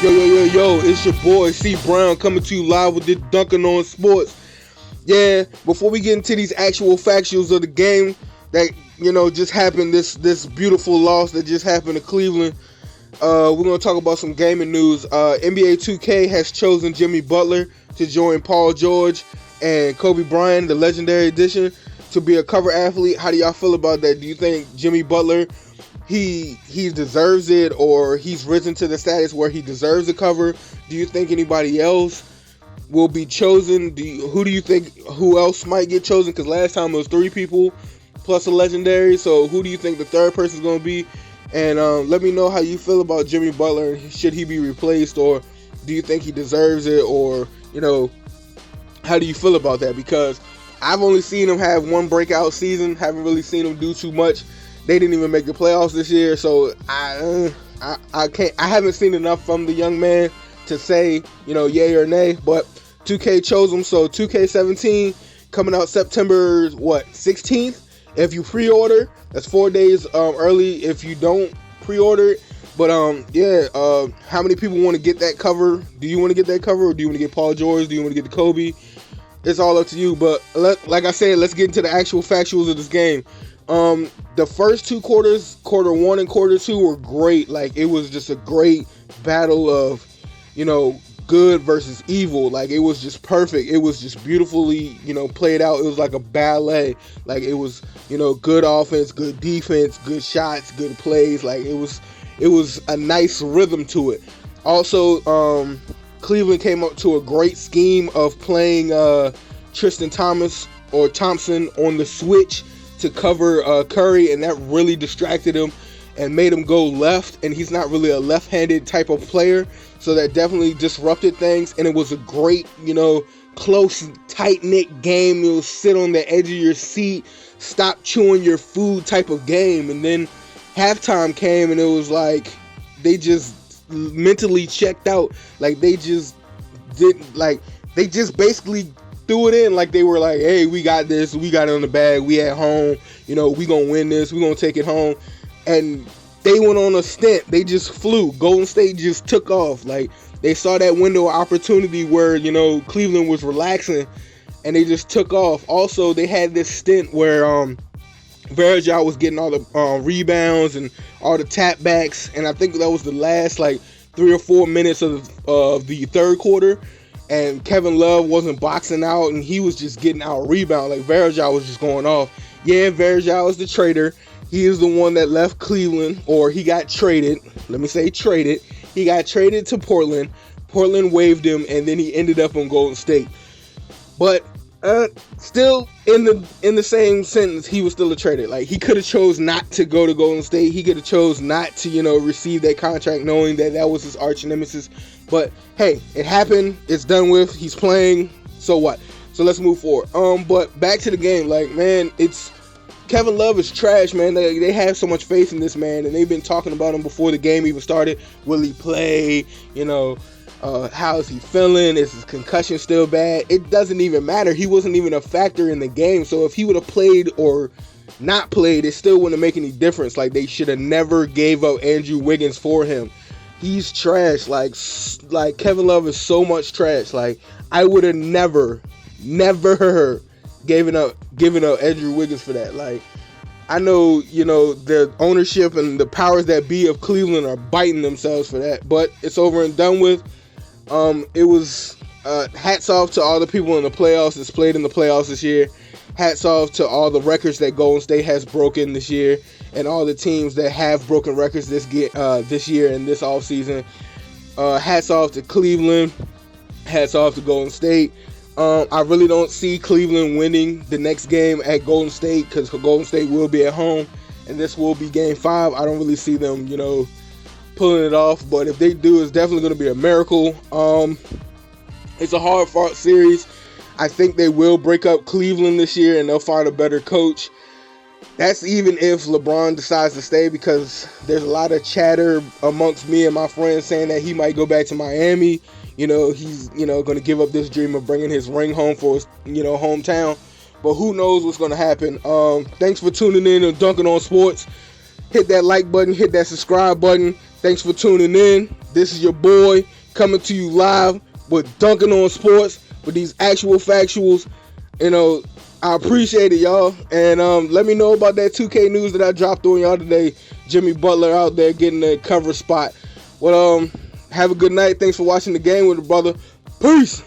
Yo, it's your boy CeeBrown coming to you live with this Dunkin on Sports. Yeah, before we get into these actual factuals of the game that, just happened, this beautiful loss that just happened to Cleveland, we're going to talk about some gaming news. NBA 2K has chosen Jimmy Butler to join Paul George and Kobe Bryant, the Legendary Edition, to be a cover athlete. How do y'all feel about that? Do you think Jimmy Butler, he deserves it, or he's risen to the status where he deserves a cover? Do you think anybody else will be chosen? Who do you think, who else might get chosen? Because last time it was 3 people plus a legendary. So who do you think the third person is going to be? And let me know how you feel about Jimmy Butler. Should he be replaced, or do you think he deserves it? Or, how do you feel about that? Because I've only seen him have one breakout season. Haven't really seen him do too much. They didn't even make the playoffs this year, so I haven't seen enough from the young man to say, yay or nay. But 2K chose him, so 2K17 coming out September 16th. If you pre-order, that's 4 days early. If you don't pre-order it, but how many people want to get that cover? Do you want to get that cover, or do you want to get Paul George? Do you want to get the Kobe? It's all up to you. But like I said, let's get into the actual factuals of this game. The first 2 quarters, quarter 1 and quarter 2, were great. Like, it was just a great battle of, good versus evil. Like, it was just perfect. It was just beautifully, played out. It was like a ballet. Like, it was, good offense, good defense, good shots, good plays. Like, it was a nice rhythm to it. Also, Cleveland came up to a great scheme of playing Tristan Thompson on the switch to cover Curry, and that really distracted him and made him go left, and he's not really a left-handed type of player, so that definitely disrupted things. And it was a great, close, tight-knit game. It was sit on the edge of your seat, stop chewing your food type of game. And then halftime came, and it was like they just mentally checked out. Like, they just basically threw it in. Like, they were like, hey, we got this, we got it on the bag, we at home, we gonna win this, we gonna take it home. And they went on a stint. They just flew. Golden State just took off. Like, they saw that window of opportunity where, Cleveland was relaxing, and they just took off. Also, they had this stint where Verjao was getting all the rebounds and all the tap backs, and I think that was the last 3 or 4 minutes of the third quarter. And Kevin Love wasn't boxing out, and he was just getting out rebound. Like, Verjao was just going off. Yeah, Verjao is the traitor. He is the one that left Cleveland, or he got traded. Let me say traded. He got traded to Portland. Portland waived him, and then he ended up on Golden State. But still, in the same sentence, he was still a traitor. Like, he could have chose not to go to Golden State. He could have chose not to, receive that contract, knowing that that was his arch nemesis. But hey, it happened. It's done with. He's playing. So what? So let's move forward. But back to the game. Like, man, Kevin Love is trash, man. They have so much faith in this man, and they've been talking about him before the game even started. Will he play? How is he feeling? Is his concussion still bad? It doesn't even matter. He wasn't even a factor in the game. So if he would have played or not played, it still wouldn't make any difference. Like, they should have never gave up Andrew Wiggins for him. He's trash. Like Kevin Love is so much trash. Like, I would have never given up Andrew Wiggins for that. Like, I know, the ownership and the powers that be of Cleveland are biting themselves for that, but it's over and done with. It was hats off to all the people in the playoffs that's played in the playoffs this year. Hats off to all the records that Golden State has broken this year, and all the teams that have broken records this year and this offseason. Hats off to Cleveland. Hats off to Golden State. I really don't see Cleveland winning the next game at Golden State, because Golden State will be at home, and this will be game 5. I don't really see them, pulling it off, but if they do, it's definitely going to be a miracle. It's a hard-fought series. I think they will break up Cleveland this year, and they'll find a better coach. That's even if LeBron decides to stay, because there's a lot of chatter amongst me and my friends saying that he might go back to Miami. He's, going to give up this dream of bringing his ring home for his, hometown. But who knows what's going to happen. Thanks for tuning in to Dunkin on Sports. hit that like button, hit that subscribe button. Thanks for tuning in. This is your boy coming to you live with Dunkin on Sports with these actual factuals. I appreciate it, y'all. And let me know about that 2K news that I dropped on y'all today. Jimmy Butler out there getting the cover spot. Well, have a good night. Thanks for watching the game with the brother. Peace.